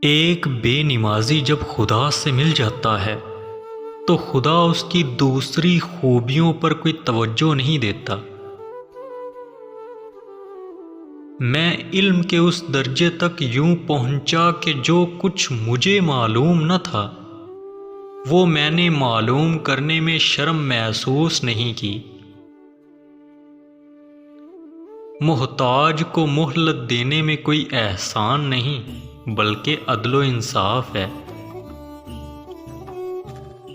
ایک بے نمازی جب خدا سے مل جاتا ہے تو خدا اس کی دوسری خوبیوں پر کوئی توجہ نہیں دیتا۔ میں علم کے اس درجے تک یوں پہنچا کہ جو کچھ مجھے معلوم نہ تھا وہ میں نے معلوم کرنے میں شرم محسوس نہیں کی۔ محتاج کو مہلت دینے میں کوئی احسان نہیں بلکہ عدل و انصاف ہے۔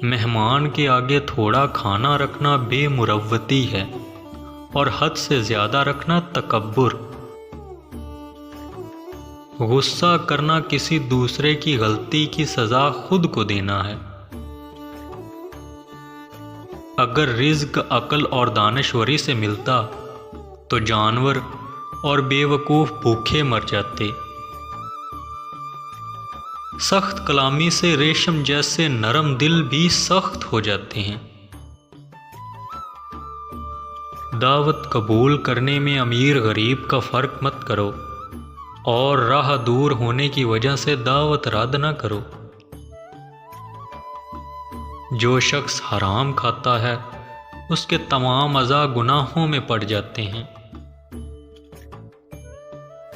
مہمان کے آگے تھوڑا کھانا رکھنا بے مروتی ہے اور حد سے زیادہ رکھنا تکبر۔ غصہ کرنا کسی دوسرے کی غلطی کی سزا خود کو دینا ہے۔ اگر رزق عقل اور دانشوری سے ملتا تو جانور اور بے وقوف بھوکے مر جاتے۔ سخت کلامی سے ریشم جیسے نرم دل بھی سخت ہو جاتے ہیں۔ دعوت قبول کرنے میں امیر غریب کا فرق مت کرو اور راہ دور ہونے کی وجہ سے دعوت رد نہ کرو۔ جو شخص حرام کھاتا ہے اس کے تمام اعضاء گناہوں میں پڑ جاتے ہیں۔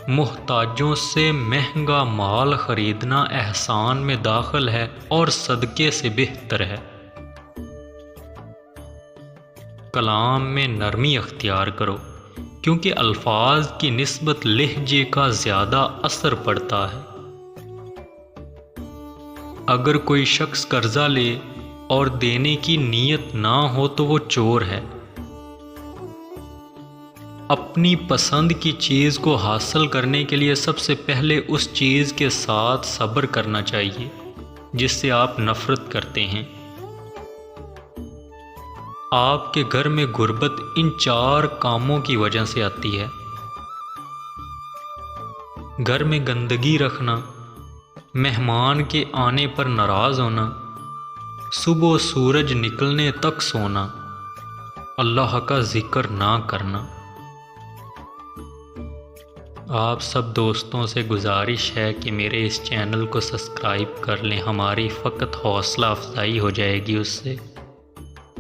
محتاجوں سے مہنگا مال خریدنا احسان میں داخل ہے اور صدقے سے بہتر ہے۔ کلام میں نرمی اختیار کرو کیونکہ الفاظ کی نسبت لہجے کا زیادہ اثر پڑتا ہے۔ اگر کوئی شخص قرضہ لے اور دینے کی نیت نہ ہو تو وہ چور ہے۔ اپنی پسند کی چیز کو حاصل کرنے کے لیے سب سے پہلے اس چیز کے ساتھ صبر کرنا چاہیے جس سے آپ نفرت کرتے ہیں۔ آپ کے گھر میں غربت ان 4 کاموں کی وجہ سے آتی ہے۔ گھر میں گندگی رکھنا، مہمان کے آنے پر ناراض ہونا، صبح سورج نکلنے تک سونا، اللہ کا ذکر نہ کرنا۔ آپ سب دوستوں سے گزارش ہے کہ میرے اس چینل کو سبسکرائب کر لیں، ہماری فقط حوصلہ افزائی ہو جائے گی اس سے۔